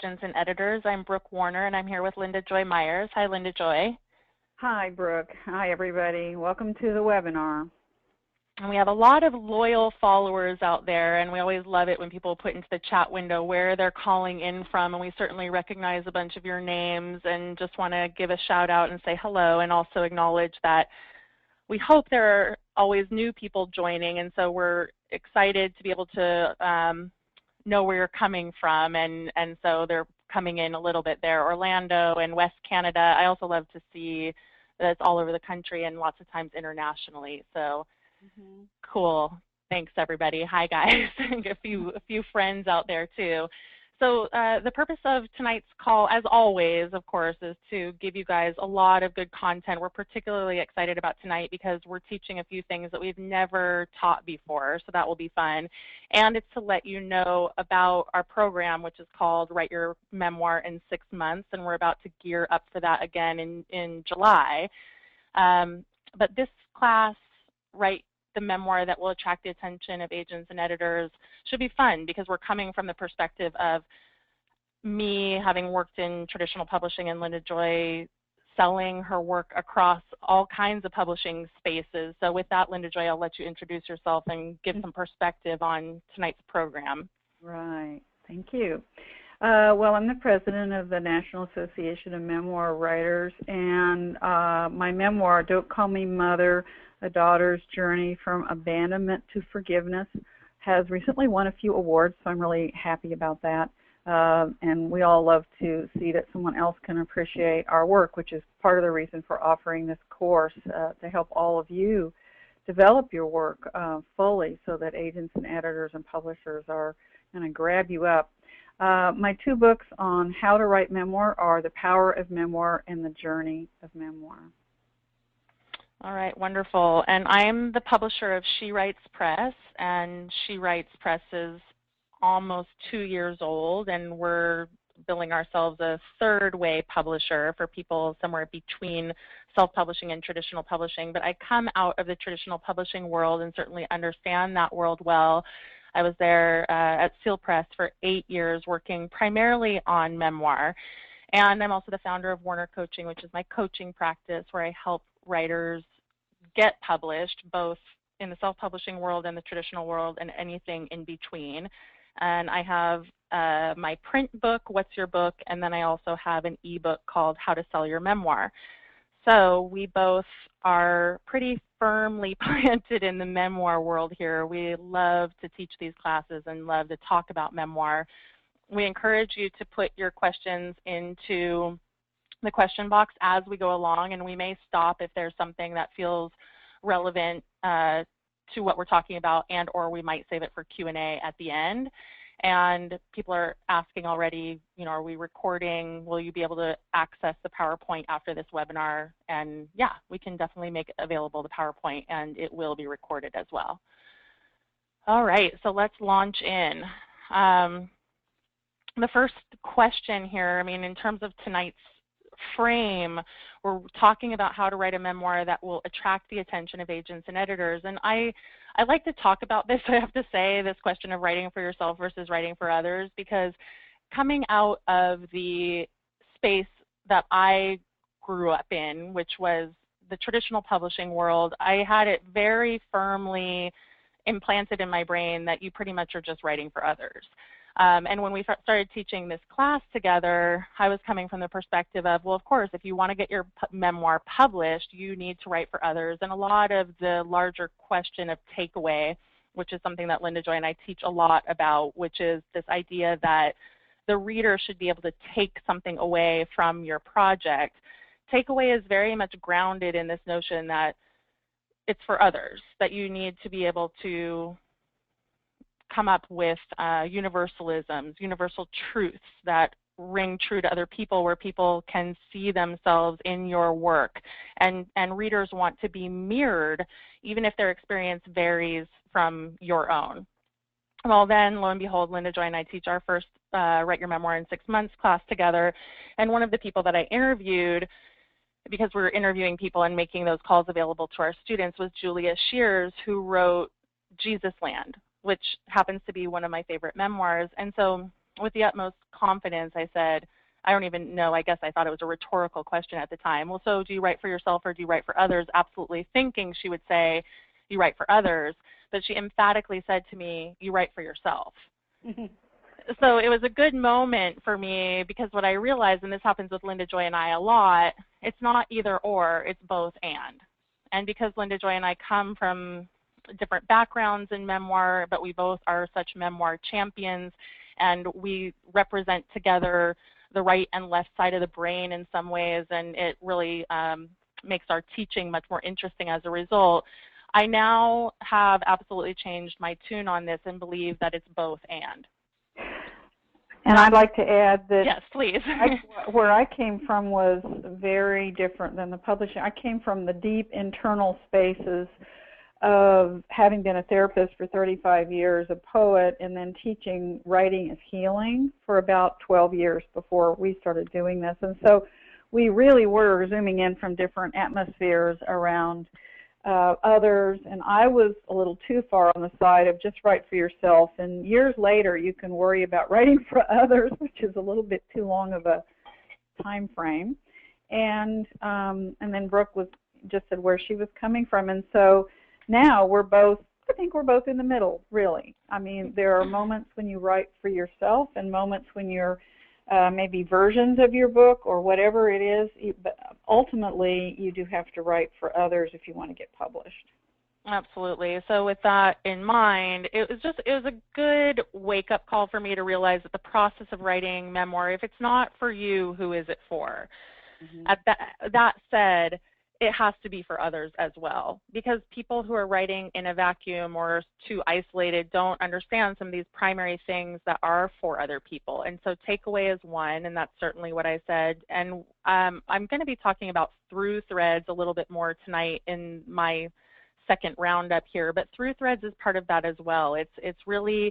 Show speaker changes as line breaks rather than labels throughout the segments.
Agents and Editors. I'm Brooke Warner, and I'm here with Linda Joy Myers. Hi, Linda Joy.
Hi, Brooke. Hi, everybody. Welcome to the webinar.
And we have a lot of loyal followers out there, and we always love it when people put into the chat window where they're calling in from, and we certainly recognize a bunch of your names and just want to give a shout out and say hello, and also acknowledge that we hope there are always new people joining, and so we're excited to be able to know where you're coming from, and so they're coming in a little bit there. Orlando and West Canada. I also love to see that it's all over the country and lots of times internationally. So cool. Thanks, everybody. Hi, guys. a few friends out there too. So the purpose of tonight's call, as always, of course, is to give you guys a lot of good content. We're particularly excited about tonight because we're teaching a few things that we've never taught before, so that will be fun. And it's to let you know about our program, which is called Write Your Memoir in 6 months, and we're about to gear up for that again in July. But this class, Write the Memoir that will attract the attention of agents and editors, should be fun because we're coming from the perspective of me having worked in traditional publishing and Linda Joy selling her work across all kinds of publishing spaces. So with that, Linda Joy, I'll let you introduce yourself and give some perspective on tonight's program.
Right. Thank you. Well, I'm the president of the National Association of Memoir Writers, and my memoir, Don't Call Me Mother, A Daughter's Journey from Abandonment to Forgiveness, has recently won a few awards, so I'm really happy about that. And we all love to see that someone else can appreciate our work, which is part of the reason for offering this course, to help all of you develop your work fully so that agents and editors and publishers are going to grab you up. My 2 books on how to write memoir are The Power of Memoir and The Journey of Memoir.
All right, wonderful. And I'm the publisher of She Writes Press, and She Writes Press is almost 2 years old, and we're billing ourselves a third-way publisher for people somewhere between self-publishing and traditional publishing. But I come out of the traditional publishing world and certainly understand that world well. I was there at Seal Press for 8 years working primarily on memoir. And I'm also the founder of Warner Coaching, which is my coaching practice where I help writers get published both in the self-publishing world and the traditional world and anything in between. And I have my print book, What's Your Book? And then I also have an ebook called How to Sell Your Memoir. So we both are pretty firmly planted in the memoir world here. We love to teach these classes and love to talk about memoir. We encourage you to put your questions into the question box as we go along, and we may stop if there's something that feels relevant to what we're talking about, and or we might save it for Q&A at the end. And people are asking already, you know, are we recording? Will you be able to access the PowerPoint after this webinar? And yeah, we can definitely make available the PowerPoint, and it will be recorded as well. All right, so let's launch in. The first question here, I mean, in terms of tonight's frame, we're talking about how to write a memoir that will attract the attention of agents and editors. And I like to talk about this, I have to say, this question of writing for yourself versus writing for others, because coming out of the space that I grew up in, which was the traditional publishing world, I had it very firmly implanted in my brain that you pretty much are just writing for others. And when we started teaching this class together, I was coming from the perspective of, well, of course, if you want to get your memoir published, you need to write for others. And a lot of the larger question of takeaway, which is something that Linda Joy and I teach a lot about, which is this idea that the reader should be able to take something away from your project. Takeaway is very much grounded in this notion that it's for others, that you need to be able to come up with universalisms, universal truths that ring true to other people, where people can see themselves in your work. And readers want to be mirrored, even if their experience varies from your own. Well, then, lo and behold, Linda Joy and I teach our first Write Your Memoir in 6 months class together. And one of the people that I interviewed, because we were interviewing people and making those calls available to our students, was Julia Shears, who wrote Jesus Land, which happens to be one of my favorite memoirs. And so with the utmost confidence, I said, I don't even know, I guess I thought it was a rhetorical question at the time. Well, so do you write for yourself or do you write for others? Absolutely thinking she would say, you write for others. But she emphatically said to me, you write for yourself. So it was a good moment for me because what I realized, and this happens with Linda Joy and I a lot, it's not either or, it's both and. And because Linda Joy and I come from different backgrounds in memoir, but we both are such memoir champions, and we represent together the right and left side of the brain in some ways, and it really makes our teaching much more interesting as a result. I now have absolutely changed my tune on this and believe that it's both and.
And I'd like to add that
yes, please.
Where I came from was very different than the publishing. I came from the deep internal spaces of having been a therapist for 35 years, a poet, and then teaching writing as healing for about 12 years before we started doing this. And so we really were zooming in from different atmospheres around others, and I was a little too far on the side of just write for yourself. And years later, you can worry about writing for others, which is a little bit too long of a time frame. And then Brooke just said where she was coming from, and so now I think we're both in the middle, really. I mean, there are moments when you write for yourself and moments when you're maybe versions of your book or whatever it is, but ultimately you do have to write for others if you want to get published.
Absolutely. So with that in mind, it was a good wake-up call for me to realize that the process of writing memoir, if it's not for you, who is it for? That said, it has to be for others as well, because people who are writing in a vacuum or too isolated don't understand some of these primary things that are for other people. And so takeaway is one, and that's certainly what I said. And I'm going to be talking about through threads a little bit more tonight in my second roundup here, but through threads is part of that as well. It's really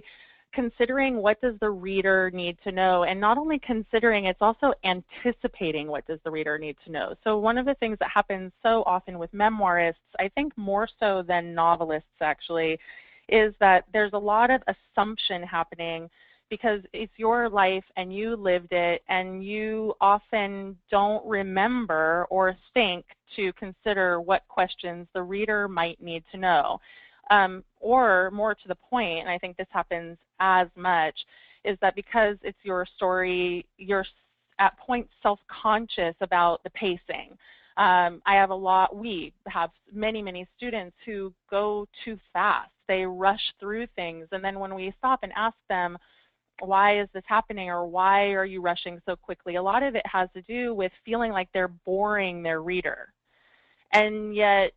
considering what does the reader need to know, and not only considering, it's also anticipating what does the reader need to know. So one of the things that happens so often with memoirists, I think more so than novelists actually, is that there's a lot of assumption happening because it's your life and you lived it, and you often don't remember or think to consider what questions the reader might need to know. Or more to the point, and I think this happens as much, is that because it's your story, you're at points self-conscious about the pacing. We have many students who go too fast. They rush through things, and then when we stop and ask them, why is this happening, or why are you rushing so quickly? A lot of it has to do with feeling like they're boring their reader. And yet,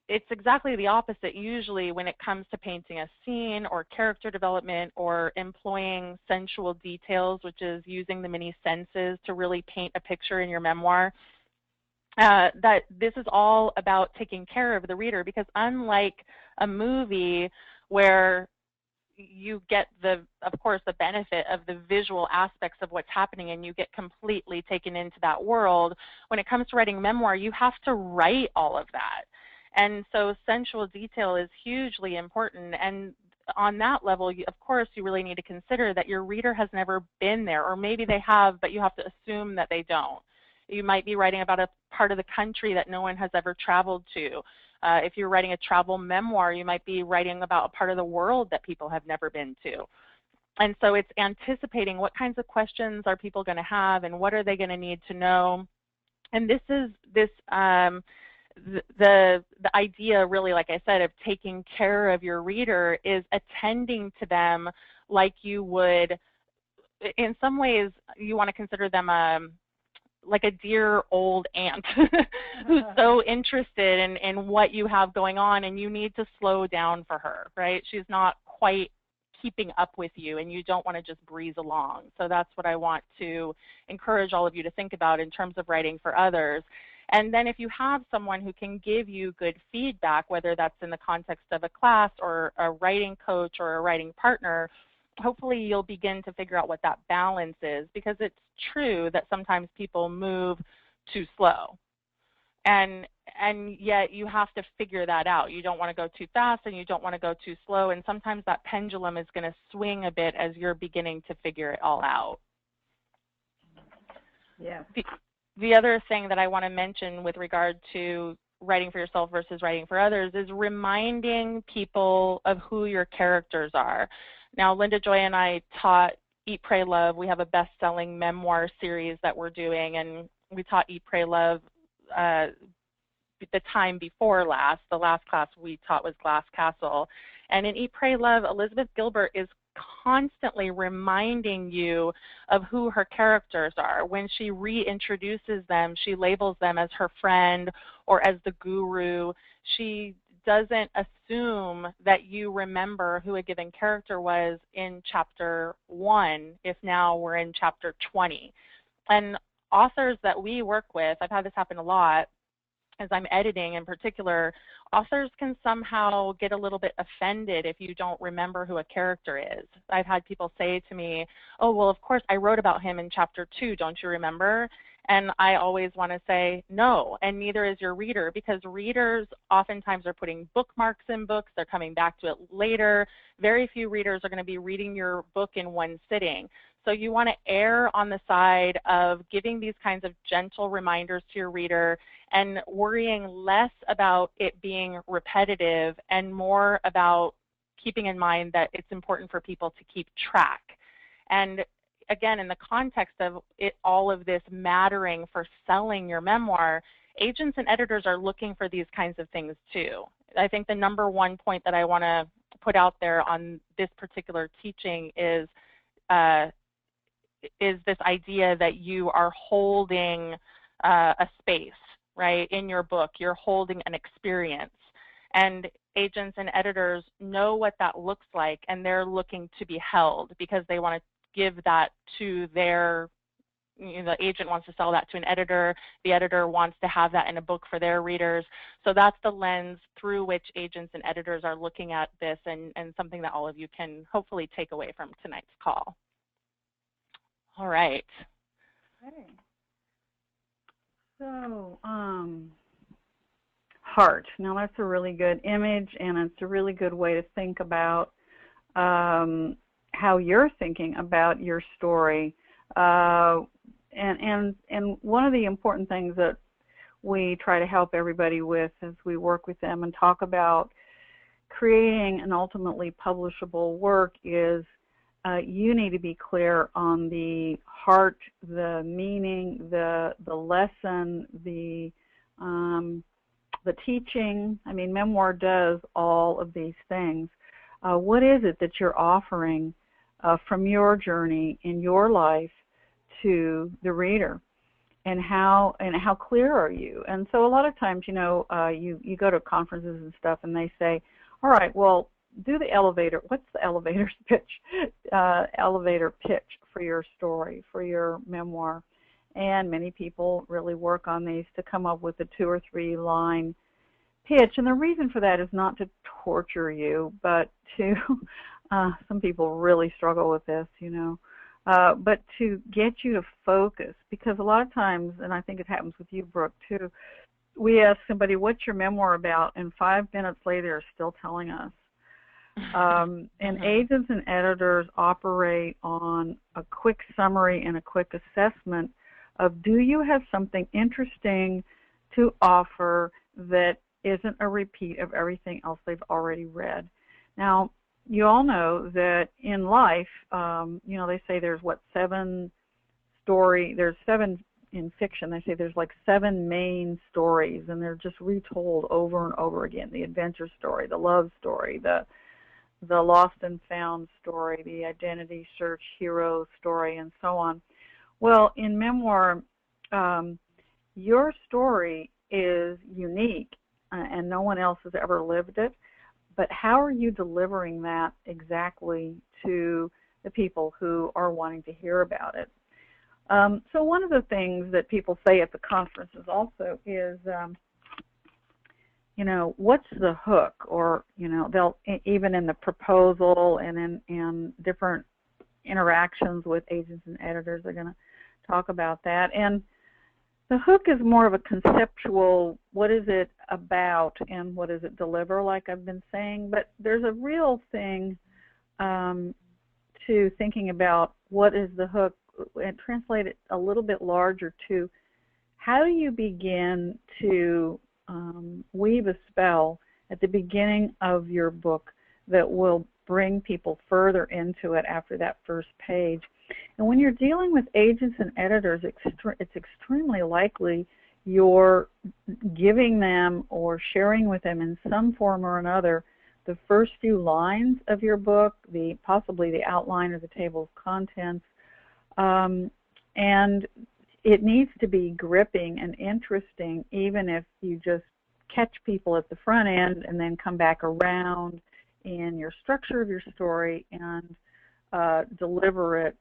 it's exactly the opposite usually when it comes to painting a scene or character development or employing sensual details, which is using the many senses to really paint a picture in your memoir. That this is all about taking care of the reader, because unlike a movie where you get of course, the benefit of the visual aspects of what's happening and you get completely taken into that world, when it comes to writing memoir, you have to write all of that. And so sensual detail is hugely important. And on that level, of course, you really need to consider that your reader has never been there, or maybe they have, but you have to assume that they don't. You might be writing about a part of the country that no one has ever traveled to. If you're writing a travel memoir, you might be writing about a part of the world that people have never been to. And so it's anticipating what kinds of questions are people going to have and what are they going to need to know. And this is the idea, really, like I said, of taking care of your reader is attending to them like you would, in some ways, you want to consider them like a dear old aunt who's so interested in what you have going on, and you need to slow down for her, right? She's not quite keeping up with you, and you don't want to just breeze along. So that's what I want to encourage all of you to think about in terms of writing for others. And then if you have someone who can give you good feedback, whether that's in the context of a class or a writing coach or a writing partner, hopefully you'll begin to figure out what that balance is, because it's true that sometimes people move too slow. and yet you have to figure that out. You don't want to go too fast and you don't want to go too slow, and sometimes that pendulum is going to swing a bit as you're beginning to figure it all out.
Yeah.
The other thing that I want to mention with regard to writing for yourself versus writing for others is reminding people of who your characters are. Now, Linda Joy and I taught Eat, Pray, Love. We have a best-selling memoir series that we're doing, and we taught Eat, Pray, Love the time before last. The last class we taught was Glass Castle. And in Eat, Pray, Love, Elizabeth Gilbert is constantly reminding you of who her characters are. When she reintroduces them, she labels them as her friend or as the guru. She doesn't assume that you remember who a given character was in chapter 1 if now we're in chapter 20. And authors that we work with, I've had this happen a lot, as I'm editing in particular, authors can somehow get a little bit offended if you don't remember who a character is. I've had people say to me, oh, well, of course, I wrote about him in chapter 2, don't you remember? And I always want to say no, and neither is your reader, because readers oftentimes are putting bookmarks in books. They're coming back to it later. Very few readers are going to be reading your book in one sitting. So you want to err on the side of giving these kinds of gentle reminders to your reader and worrying less about it being repetitive and more about keeping in mind that it's important for people to keep track. And again, in the context of all of this mattering for selling your memoir, agents and editors are looking for these kinds of things too. I think the number one point that I want to put out there on this particular teaching is this idea that you are holding a space, right, in your book. You're holding an experience. And agents and editors know what that looks like, and they're looking to be held because they want to give that to their, the agent wants to sell that to an editor, the editor wants to have that in a book for their readers. So that's the lens through which agents and editors are looking at this, and something that all of you can hopefully take away from tonight's call. All right.
Okay. So, heart. Now that's a really good image, and it's a really good way to think about how you're thinking about your story. And one of the important things that we try to help everybody with as we work with them and talk about creating an ultimately publishable work is you need to be clear on the heart, the meaning, the lesson, the teaching. I mean, memoir does all of these things. What is it that you're offering from your journey in your life to the reader, and how clear are you? And so a lot of times, you know, you go to conferences and stuff, and they say, all right, well, do the elevator. What's the elevator pitch? Elevator pitch for your story, for your memoir. And many people really work on these to come up with a 2 or 3 line pitch. And the reason for that is not to torture you, but to, some people really struggle with this, you know, but to get you to focus. Because a lot of times, and I think it happens with you, Brooke, too, we ask somebody, what's your memoir about? And 5 minutes later, they're still telling us. And agents and editors operate on a quick summary and a quick assessment of, do you have something interesting to offer that isn't a repeat of everything else they've already read? Now, you all know that in life, you know, they say there's what, 7 there's 7 in fiction. They say there's like 7 main stories, and they're just retold over and over again. The adventure story, the love story, the lost and found story, the identity search hero story, and so on. Well, in memoir, your story is unique, and no one else has ever lived it. But how are you delivering that exactly to the people who are wanting to hear about it? So one of the things that people say at the conferences also is, you know, what's the hook? Or, you know, they'll, even in the proposal and in different interactions with agents and editors, they're going to talk about that. And The hook is more of a conceptual, what is it about and what does it deliver, like I've been saying. But there's a real thing to thinking about what is the hook, and translate it a little bit larger to how do you begin to weave a spell at the beginning of your book that will bring people further into it after that first page. And when you're dealing with agents and editors, it's extremely likely you're giving them or sharing with them in some form or another the first few lines of your book, possibly the outline or the table of contents, and it needs to be gripping and interesting, even if you just catch people at the front end and then come back around in your structure of your story and deliver it,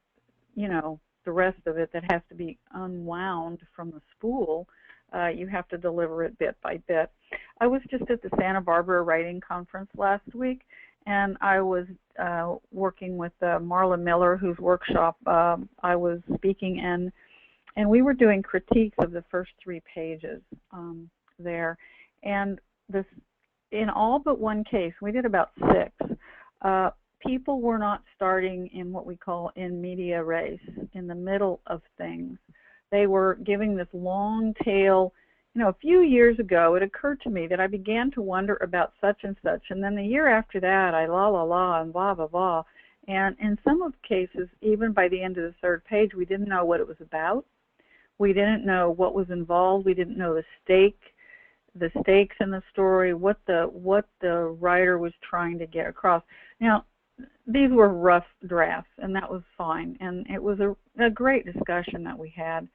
the rest of it that has to be unwound from the spool. You have to deliver it bit by bit. I was just at the Santa Barbara Writing Conference last week, and I was working with Marla Miller, whose workshop I was speaking in, and we were doing critiques of the first 3 pages there. And this, in all but one case, we did about 6, people were not starting in what we call in media res, in the middle of things. They were giving this long tail. A few years ago, it occurred to me that I began to wonder about such and such, and then the year after that, I la la la and blah blah blah. And in some of the cases, even by the end of the 3rd page, we didn't know what it was about. We didn't know what was involved. We didn't know the stakes in the story, what the writer was trying to get across. Now, these were rough drafts, and that was fine, and it was a great discussion that we had.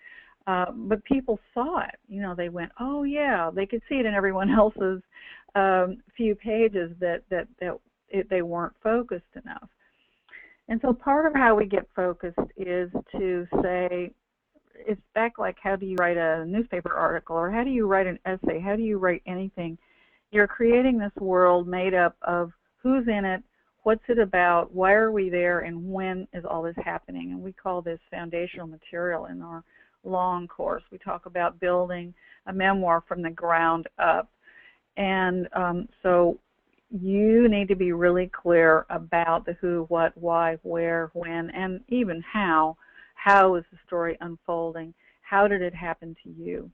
But people saw it. They went, oh yeah, they could see it in everyone else's few pages that they weren't focused enough. And so part of how we get focused is to say, it's back like, how do you write a newspaper article, or how do you write an essay, how do you write anything? You're creating this world made up of who's in it, what's it about, why are we there, and when is all this happening? And we call this foundational material in our long course. We talk about building a memoir from the ground up. And so you need to be really clear about the who, what, why, where, when, and even how. How is the story unfolding? How did it happen to you?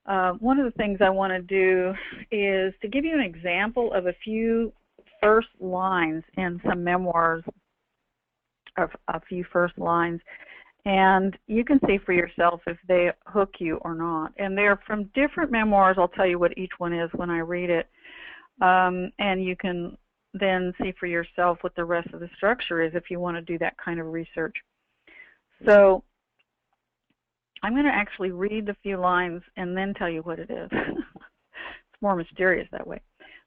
One of the things I want to do is to give you an example of a few first lines in some memoirs, of a few first lines, and you can see for yourself if they hook you or not. And they're from different memoirs. I'll tell you what each one is when I read it, and you can then see for yourself what the rest of the structure is if you want to do that kind of research. So I'm going to actually read the few lines and then tell you what it is. It's more mysterious that way.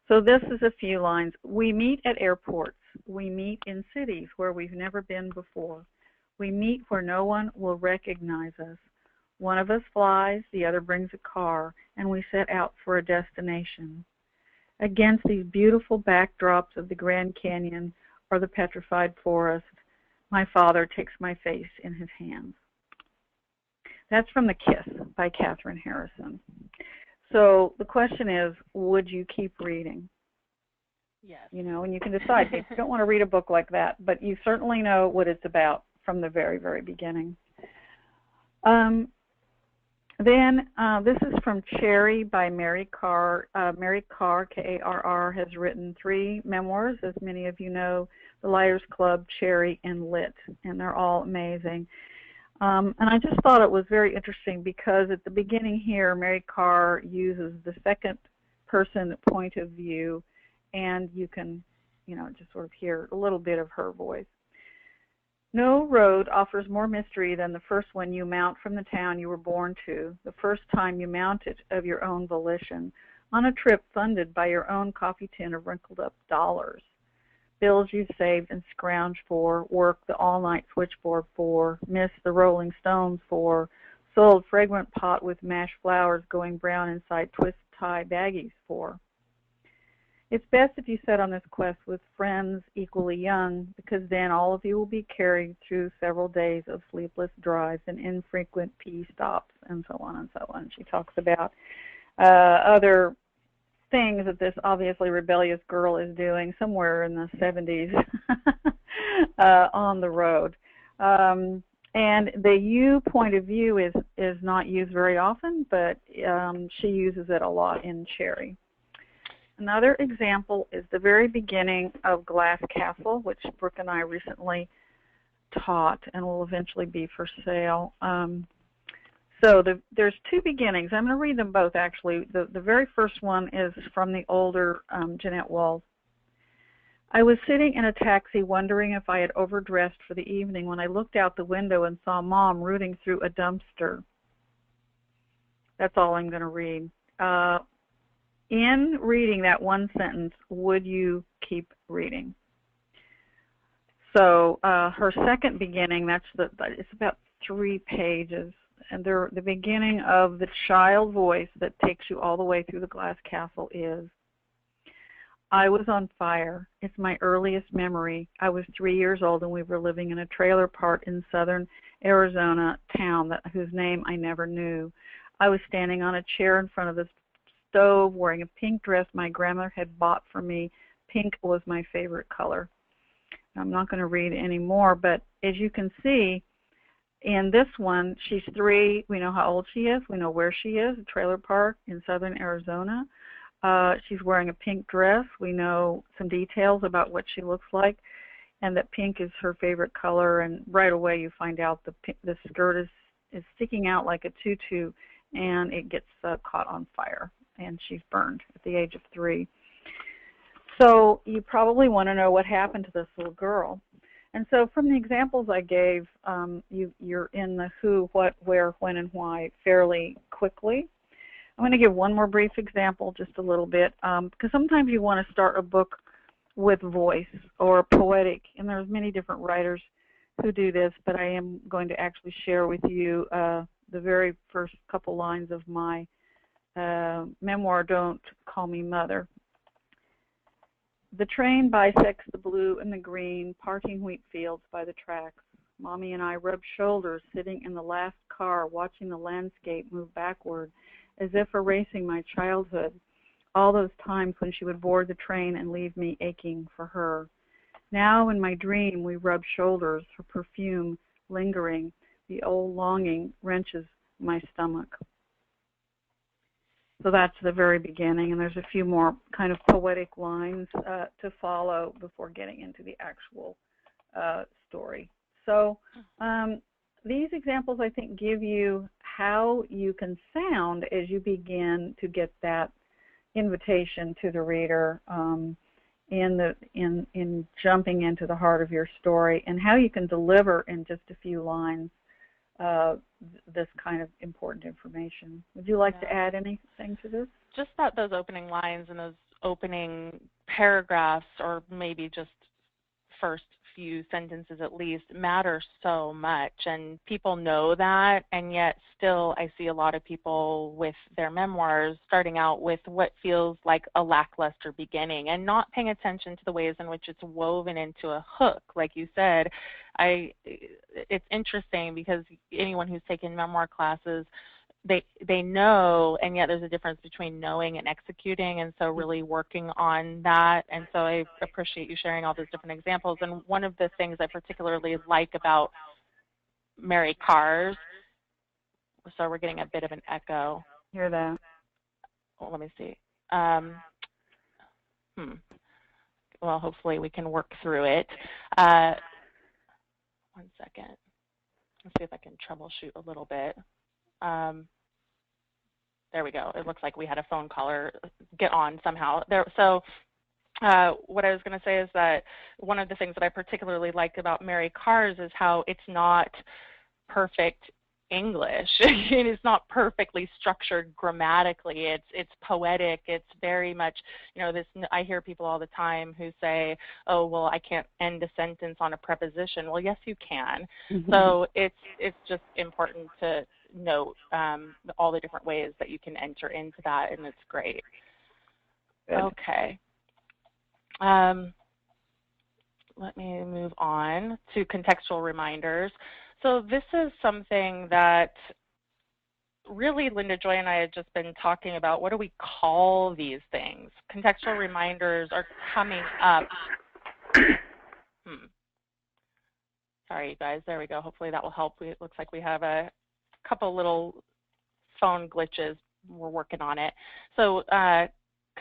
So this is a few lines. We meet at airports. We meet in cities where we've never been before. We meet where no one will recognize us. One of us flies, the other brings a car, and we set out for a destination. Against these beautiful backdrops of the Grand Canyon or the petrified forest, my father takes my face in his hands. That's from The Kiss by Katherine Harrison. So the question is, would you keep reading?
Yes.
And you can decide. You don't want to read a book like that, but you certainly know what it's about from the very, very beginning. This is from Cherry by Mary Karr. Mary Karr, K-A-R-R, has written 3 memoirs, as many of you know, The Liars Club, Cherry, and Lit, and they're all amazing. And I just thought it was very interesting because at the beginning here, Mary Karr uses the second person point of view, and you can, just sort of hear a little bit of her voice. No road offers more mystery than the first one you mount from the town you were born to, the first time you mount it of your own volition, on a trip funded by your own coffee tin of wrinkled up dollars. Bills you've saved and scrounged for, worked the all-night switchboard for, missed the Rolling Stones for, sold fragrant pot with mashed flowers going brown inside twist tie baggies for. It's best if you set on this quest with friends equally young, because then all of you will be carried through several days of sleepless drives and infrequent pee stops, and so on and so on. She talks about other things that this obviously rebellious girl is doing somewhere in the 70s on the road. And the you point of view is not used very often, but she uses it a lot in Cherry. Another example is the very beginning of Glass Castle, which Brooke and I recently taught and will eventually be for sale. So there's two beginnings. I'm going to read them both, actually. The very first one is from the older Jeanette Walls. I was sitting in a taxi wondering if I had overdressed for the evening when I looked out the window and saw Mom rooting through a dumpster. That's all I'm going to read. In reading that one sentence, would you keep reading? So her second beginning, it's about 3 pages, and the beginning of the child voice that takes you all the way through the Glass Castle is, I was on fire. It's my earliest memory. I was 3 years old and we were living in a trailer park in southern Arizona town whose name I never knew. I was standing on a chair in front of the stove wearing a pink dress my grandmother had bought for me. Pink was my favorite color. I'm not going to read any more, but as you can see, in this one, she's 3. We know how old she is. We know where she is, a trailer park in southern Arizona. She's wearing a pink dress. We know some details about what she looks like, and that pink is her favorite color. And right away you find out the skirt is sticking out like a tutu, and it gets caught on fire, and she's burned at the age of 3. So you probably want to know what happened to this little girl. And so from the examples I gave, you're in the who, what, where, when, and why fairly quickly. I'm going to give one more brief example, just a little bit, because sometimes you want to start a book with voice or poetic, and there's many different writers who do this, but I am going to actually share with you the very first couple lines of my memoir, Don't Call Me Mother. The train bisects the blue and the green, parking wheat fields by the tracks. Mommy and I rubbed shoulders, sitting in the last car, watching the landscape move backward, as if erasing my childhood, all those times when she would board the train and leave me aching for her. Now in my dream we rub shoulders, her perfume lingering, the old longing wrenches my stomach. So that's the very beginning, and there's a few more kind of poetic lines to follow before getting into the actual story. So these examples, I think, give you how you can sound as you begin to get that invitation to the reader in jumping into the heart of your story, and how you can deliver in just a few lines this kind of important information. Would you like to add anything to this?
Just that those opening lines and those opening paragraphs, or maybe just first few sentences at least, matter so much, and people know that, and yet still I see a lot of people with their memoirs starting out with what feels like a lackluster beginning and not paying attention to the ways in which it's woven into a hook. Like you said, it's interesting because anyone who's taken memoir classes, they know, and yet there's a difference between knowing and executing, and so really working on that. And so I appreciate you sharing all those different examples. And one of the things I particularly like about Mary Karr's, so we're getting a bit of an echo.
Hear that?
Well, let me see. Well, hopefully we can work through it. 1 second. Let's see if I can troubleshoot a little bit. There we go. It looks like we had a phone caller get on somehow. So what I was going to say is that one of the things that I particularly like about Mary Karr's is how it's not perfect English. It's not perfectly structured grammatically. It's poetic. It's very much, this. I hear people all the time who say, "Oh, well, I can't end a sentence on a preposition." Well, yes, you can. Mm-hmm. So it's just important to note all the different ways that you can enter into that, and it's great. Good. Okay. Um, let me move on to contextual reminders. So this is something that really Linda Joy and I had just been talking about. What do we call these things? Contextual reminders are coming up. Sorry, you guys. There we go. Hopefully that will help. It looks like we have a couple little phone glitches. We're working on it. So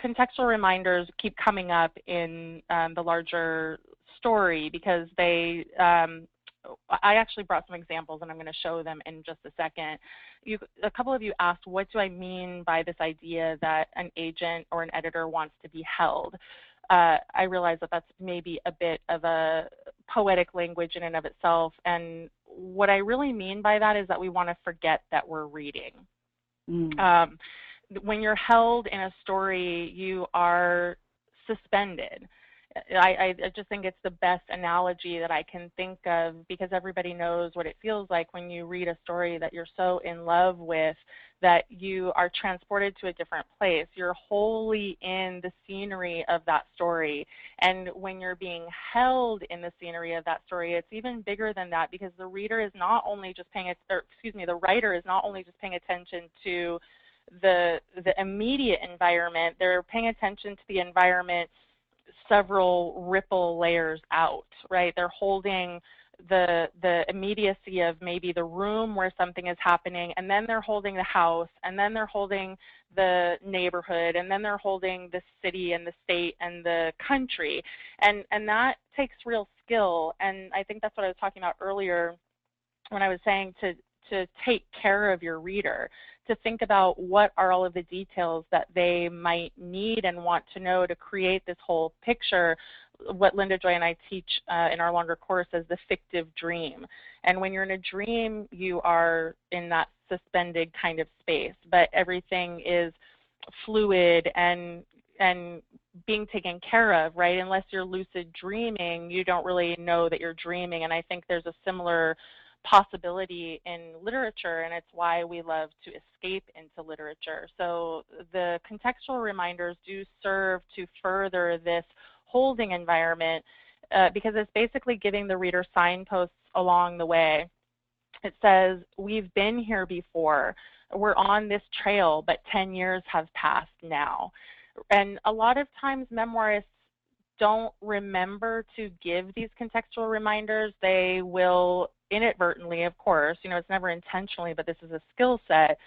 contextual reminders keep coming up in the larger story because they I actually brought some examples and I'm going to show them in just a second. A couple of you asked, what do I mean by this idea that an agent or an editor wants to be held? I realize that that's maybe a bit of a poetic language in and of itself, and what I really mean by that is that we want to forget that we're reading. When you're held in a story, you are suspended. I just think it's the best analogy that I can think of because everybody knows what it feels like when you read a story that you're so in love with that you are transported to a different place. You're wholly in the scenery of that story. And when you're being held in the scenery of that story, it's even bigger than that because the reader is not only just paying, the writer is not only just paying attention to the immediate environment, they're paying attention to the environment several ripple layers out, right? They're holding the immediacy of maybe the room where something is happening, and then they're holding the house, and then they're holding the neighborhood, and then they're holding the city and the state and the country. And that takes real skill, and I think that's what I was talking about earlier when I was saying to take care of your reader, to think about what are all of the details that they might need and want to know to create this whole picture, what Linda Joy and I teach in our longer course as the fictive dream. And when you're in a dream, you are in that suspended kind of space, but everything is fluid and being taken care of, right? Unless you're lucid dreaming, you don't really know that you're dreaming. And I think there's a similar possibility in literature, and it's why we love to escape into literature. So the contextual reminders do serve to further this holding environment because it's basically giving the reader signposts along the way. It says, we've been here before, we're on this trail, but 10 years have passed now. And a lot of times memoirists don't remember to give these contextual reminders. They will inadvertently, of course, it's never intentionally, but this is a skill set,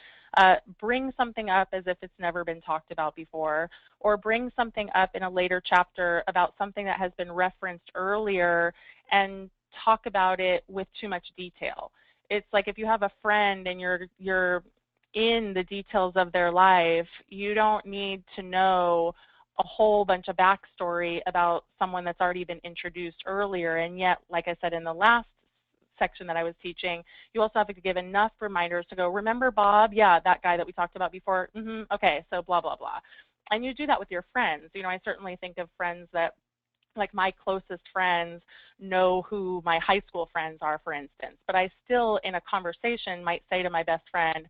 bring something up as if it's never been talked about before, or bring something up in a later chapter about something that has been referenced earlier and talk about it with too much detail. It's like if you have a friend and you're in the details of their life, you don't need to know a whole bunch of backstory about someone that's already been introduced earlier. And yet, like I said in the last section that I was teaching, you also have to give enough reminders to go, remember Bob? Yeah, that guy that we talked about before. Okay, so blah, blah, blah. And you do that with your friends. I certainly think of friends that, like my closest friends know who my high school friends are, for instance. But I still, in a conversation, might say to my best friend,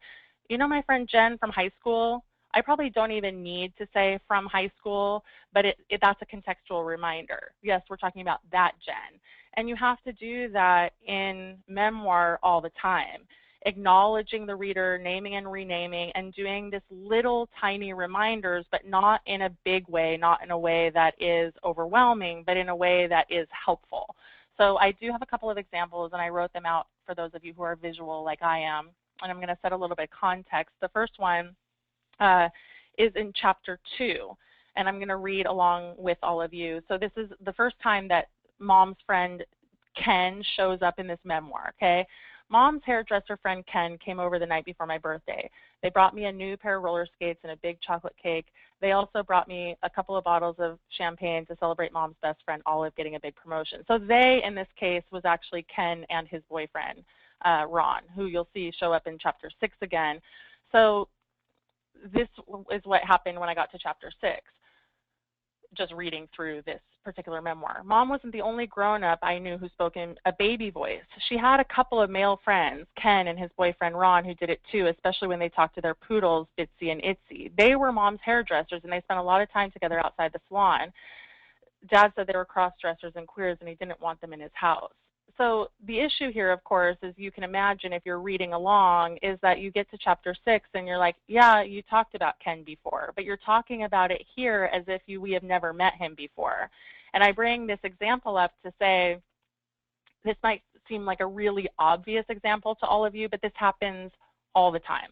my friend Jen from high school? I probably don't even need to say from high school, but that's a contextual reminder. Yes, we're talking about that Jen. And you have to do that in memoir all the time, acknowledging the reader, naming and renaming, and doing this little tiny reminders, but not in a big way, not in a way that is overwhelming, but in a way that is helpful. So I do have a couple of examples, and I wrote them out for those of you who are visual like I am, and I'm going to set a little bit of context. The first one is in chapter 2, and I'm going to read along with all of you. So this is the first time that Mom's friend Ken shows up in this memoir, okay? Mom's hairdresser friend Ken came over the night before my birthday. They brought me a new pair of roller skates and a big chocolate cake. They also brought me a couple of bottles of champagne to celebrate Mom's best friend Olive getting a big promotion. So they, in this case, was actually Ken and his boyfriend, Ron, who you'll see show up in chapter 6 again. So this is what happened when I got to chapter 6, just reading through this particular memoir. Mom wasn't the only grown-up I knew who spoke in a baby voice. She had a couple of male friends, Ken and his boyfriend Ron, who did it too, especially when they talked to their poodles, Bitsy and Itsy. They were Mom's hairdressers, and they spent a lot of time together outside the salon. Dad said they were cross-dressers and queers and he didn't want them in his house. So the issue here, of course, as you can imagine if you're reading along, is that you get to chapter 6 and you're like, yeah, you talked about Ken before, but you're talking about it here as if we have never met him before. And I bring this example up to say, this might seem like a really obvious example to all of you, but this happens all the time.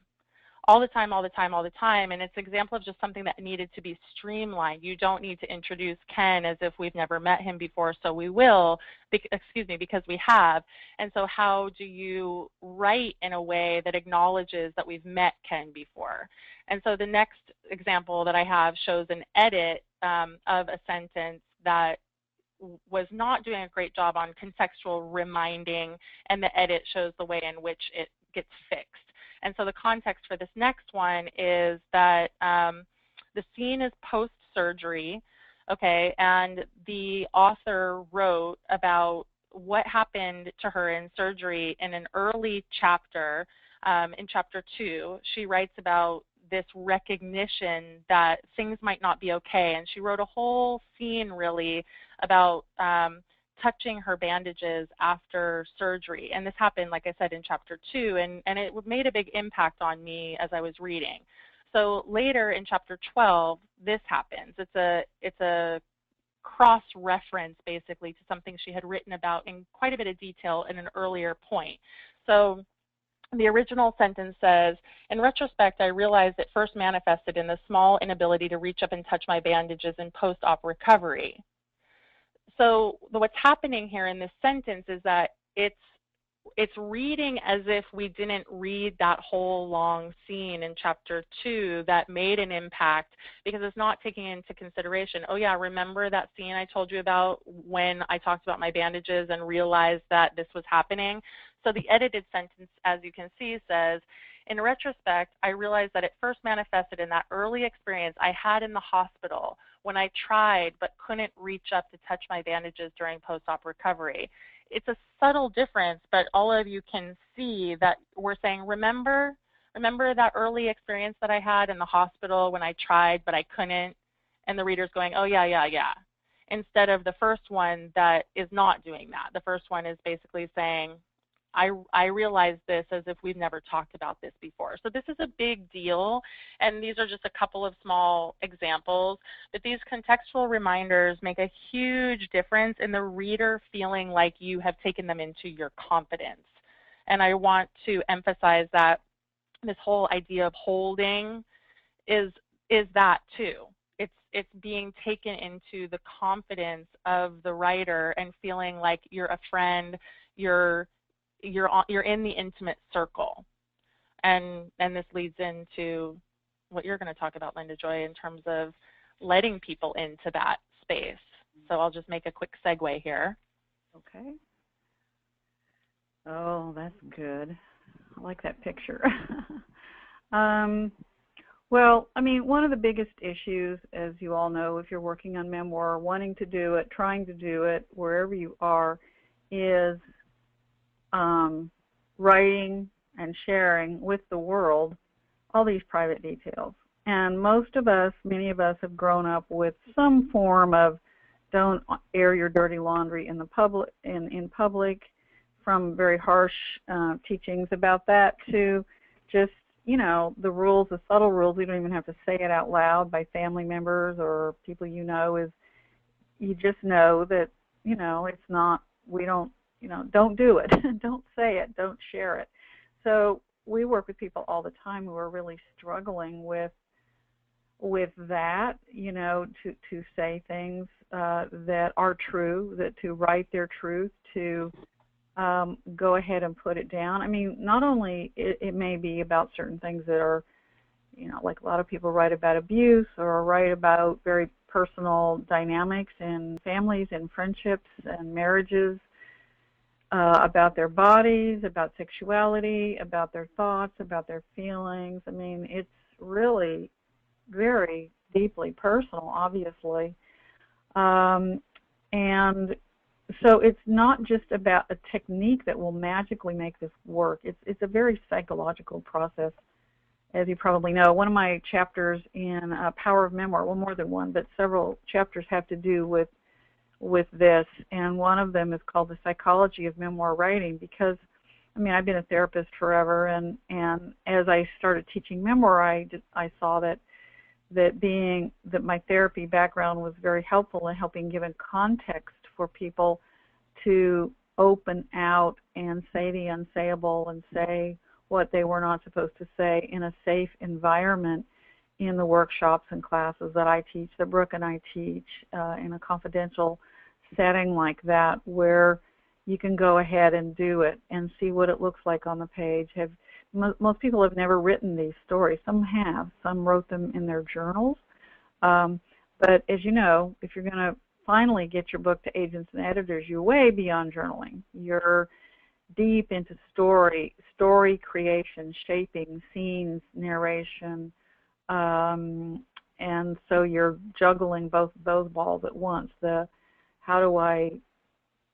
All the time, all the time, all the time, and it's an example of just something that needed to be streamlined. You don't need to introduce Ken as if we've never met him before, so we will, because we have. And so how do you write in a way that acknowledges that we've met Ken before? And so the next example that I have shows an edit of a sentence that was not doing a great job on contextual reminding, and the edit shows the way in which it gets fixed. And so the context for this next one is that the scene is post-surgery, okay, and the author wrote about what happened to her in surgery in an early chapter. In chapter 2, she writes about this recognition that things might not be okay, and she wrote a whole scene really about touching her bandages after surgery. And this happened, like I said, in chapter 2, and it made a big impact on me as I was reading. So later in chapter 12, this happens. It's a cross-reference basically to something she had written about in quite a bit of detail in an earlier point. So the original sentence says, in retrospect, I realized it first manifested in the small inability to reach up and touch my bandages in post-op recovery. So what's happening here in this sentence is that it's reading as if we didn't read that whole long scene in chapter 2 that made an impact, because it's not taking into consideration, oh yeah, remember that scene I told you about when I talked about my bandages and realized that this was happening? So the edited sentence, as you can see, says, in retrospect, I realized that it first manifested in that early experience I had in the hospital when I tried but couldn't reach up to touch my bandages during post-op recovery. It's a subtle difference, but all of you can see that we're saying, remember that early experience that I had in the hospital when I tried but I couldn't? And the reader's going, oh yeah, yeah, yeah. Instead of the first one that is not doing that. The first one is basically saying, I realize this as if we've never talked about this before. So this is a big deal, and these are just a couple of small examples, but these contextual reminders make a huge difference in the reader feeling like you have taken them into your confidence. And I want to emphasize that this whole idea of holding is that too. It's being taken into the confidence of the writer and feeling like you're a friend, you're in the intimate circle. And this leads into what you're going to talk about, Linda Joy, in terms of letting people into that space. So I'll just make a quick segue here.
Okay. Oh, that's good. I like that picture. Well, I mean, one of the biggest issues, as you all know, if you're working on memoir, wanting to do it, trying to do it, wherever you are, is writing and sharing with the world all these private details. And most of us, many of us, have grown up with some form of don't air your dirty laundry in the public, in public, from very harsh teachings about that to just, you know, the rules, the subtle rules. We don't even have to say it out loud by family members or people you know. Is you just know that, you know, it's not, we don't, you know, don't do it. Don't say it. Don't share it. So we work with people all the time who are really struggling with that, you know, to say things that are true, that to write their truth, to go ahead and put it down. I mean, not only it may be about certain things that are, you know, like a lot of people write about abuse or write about very personal dynamics in families and friendships and marriages, about their bodies, about sexuality, about their thoughts, about their feelings. I mean, it's really very deeply personal, obviously. And so it's not just about a technique that will magically make this work. It's a very psychological process, as you probably know. One of my chapters in Power of Memoir, well, more than one, but several chapters have to do with with this, and one of them is called The Psychology of Memoir Writing, because I mean, I've been a therapist forever, and as I started teaching memoir, I saw that my therapy background was very helpful in helping give a context for people to open out and say the unsayable and say what they were not supposed to say in a safe environment in the workshops and classes that I teach, that Brooke and I teach, in a confidential setting like that, where you can go ahead and do it and see what it looks like on the page. Most people have never written these stories. Some have. Some wrote them in their journals. But as you know, if you're going to finally get your book to agents and editors, you're way beyond journaling. You're deep into story creation, shaping, scenes, narration, and so you're juggling both of those balls at once. How do I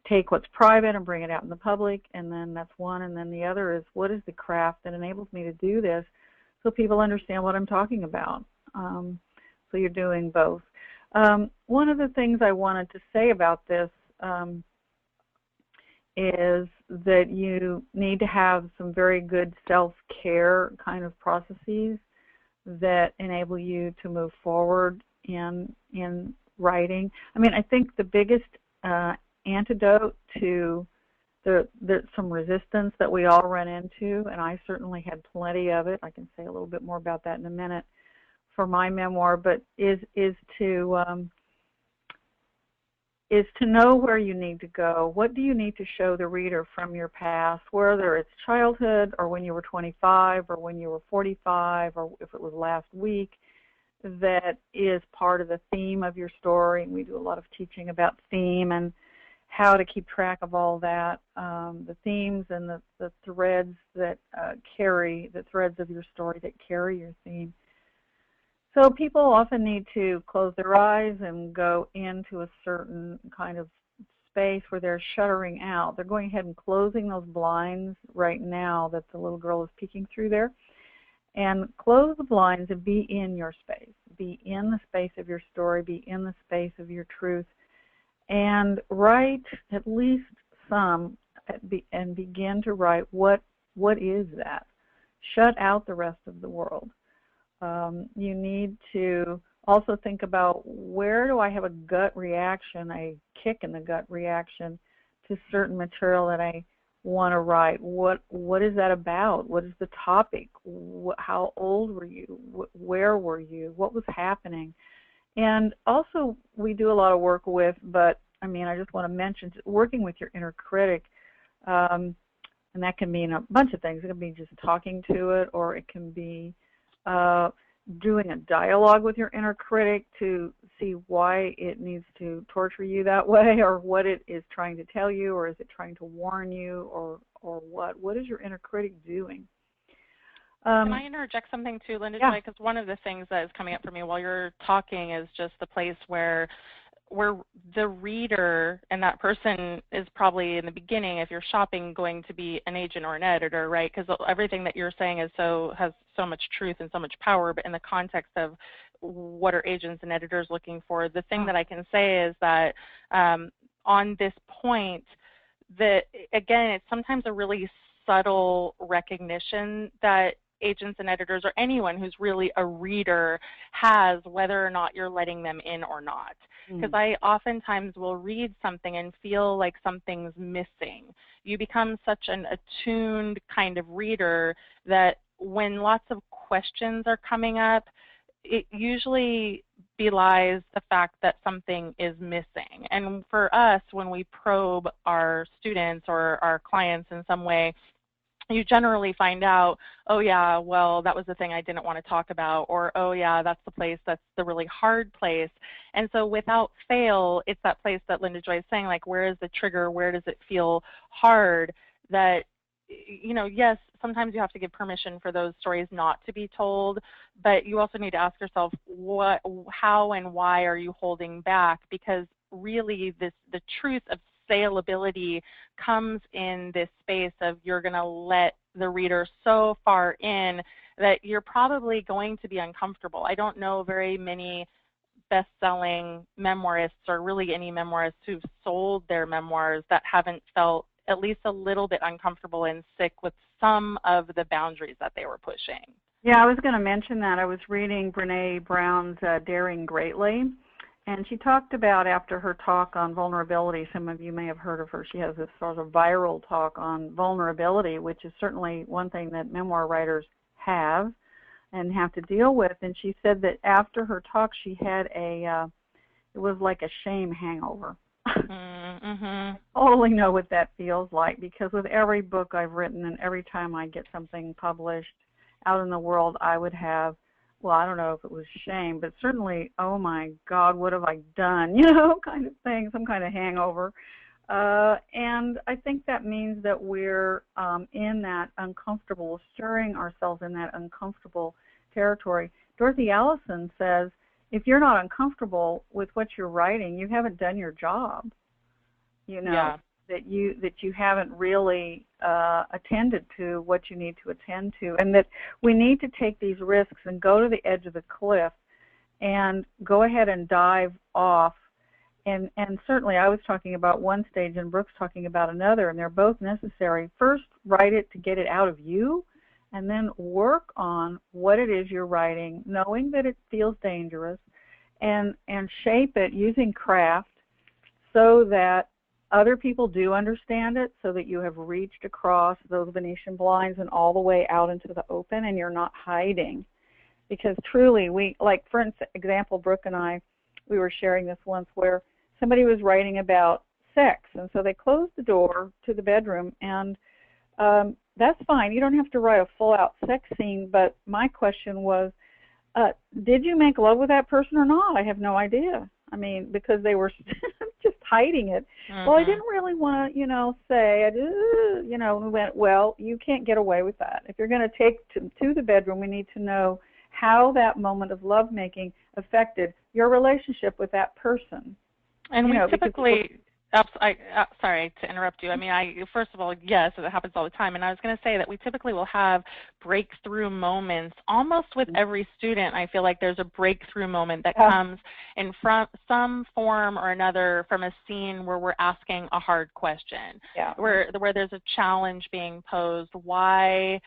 take what's private and bring it out in the public, and then that's one, and then the other is, what is the craft that enables me to do this so people understand what I'm talking about? So you're doing both. One of the things I wanted to say about this is that you need to have some very good self-care kind of processes that enable you to move forward in writing. I mean, I think the biggest antidote to some resistance that we all run into, and I certainly had plenty of it. I can say a little bit more about that in a minute for my memoir, but is to know where you need to go. What do you need to show the reader from your past, whether it's childhood or when you were 25 or when you were 45 or if it was last week, that is part of the theme of your story. And we do a lot of teaching about theme and how to keep track of all that, the themes and the threads that the threads of your story that carry your theme. So people often need to close their eyes and go into a certain kind of space where they're shuttering out. They're going ahead and closing those blinds right now that the little girl is peeking through there. And close the blinds and be in your space. Be in the space of your story. Be in the space of your truth. And write at least some and begin to write what is that. Shut out the rest of the world. You need to also think about, where do I have a gut reaction, a kick in the gut reaction to certain material that I want to write? What is that about? What is the topic? How old were you? Where were you? What was happening? And also, we do a lot of work with, but I mean, I just want to mention, working with your inner critic, and that can mean a bunch of things. It can be just talking to it, or it can be doing a dialogue with your inner critic to see why it needs to torture you that way, or what it is trying to tell you, or is it trying to warn you, or what? What is your inner critic doing?
Can I interject something too, Linda?
Yeah.
Because one of the things that is coming up for me while you're talking is just the place where the reader, and that person is probably in the beginning, if you're shopping, going to be an agent or an editor, right? Because everything that you're saying has so much truth and so much power, but in the context of what are agents and editors looking for, the thing that I can say is that on this point, that again, it's sometimes a really subtle recognition that agents and editors, or anyone who's really a reader, has, whether or not you're letting them in or not. Because I oftentimes will read something and feel like something's missing. You become such an attuned kind of reader that when lots of questions are coming up, it usually belies the fact that something is missing. And for us, when we probe our students or our clients in some way, you generally find out, oh yeah, well, that was the thing I didn't want to talk about, or oh yeah, that's the place, that's the really hard place. And so without fail, it's that place that Linda Joy is saying, like, where is the trigger, where does it feel hard, that, you know, yes, sometimes you have to give permission for those stories not to be told, but you also need to ask yourself, how and why are you holding back? Because really the truth of saleability comes in this space of, you're going to let the reader so far in that you're probably going to be uncomfortable. I don't know very many best-selling memoirists, or really any memoirists who've sold their memoirs, that haven't felt at least a little bit uncomfortable and sick with some of the boundaries that they were pushing.
Yeah, I was going to mention that. I was reading Brene Brown's Daring Greatly, and she talked about, after her talk on vulnerability, some of you may have heard of her, she has this sort of viral talk on vulnerability, which is certainly one thing that memoir writers have and have to deal with. And she said that after her talk, she had it was like a shame hangover.
Mm-hmm.
I totally know what that feels like, because with every book I've written and every time I get something published out in the world, I would have, well, I don't know if it was shame, but certainly, oh my God, what have I done? You know, kind of thing, some kind of hangover. And I think that means that we're in that uncomfortable, stirring ourselves in that uncomfortable territory. Dorothy Allison says, if you're not uncomfortable with what you're writing, you haven't done your job. You know,
Yeah.
that you haven't really attended to what you need to attend to, and that we need to take these risks and go to the edge of the cliff and go ahead and dive off. And certainly I was talking about one stage and Brooke's talking about another, and they're both necessary. First, write it to get it out of you, and then work on what it is you're writing, knowing that it feels dangerous, and shape it using craft so that other people do understand it, so that you have reached across those Venetian blinds and all the way out into the open, and you're not hiding. Because truly, like for example, Brooke and I, we were sharing this once where somebody was writing about sex, and so they closed the door to the bedroom, and that's fine. You don't have to write a full-out sex scene, but my question was, did you make love with that person or not? I have no idea. I mean, because they were just hiding it.
Mm-hmm.
Well, I didn't really want to, say, and we went, well, you can't get away with that. If you're going to take to the bedroom, we need to know how that moment of lovemaking affected your relationship with that person.
And we typically, sorry to interrupt you. I mean, first of all, yes, it happens all the time. And I was going to say that we typically will have breakthrough moments almost with every student. I feel like there's a breakthrough moment that comes in from some form or another from a scene where we're asking a hard question, where there's a challenge being posed. Why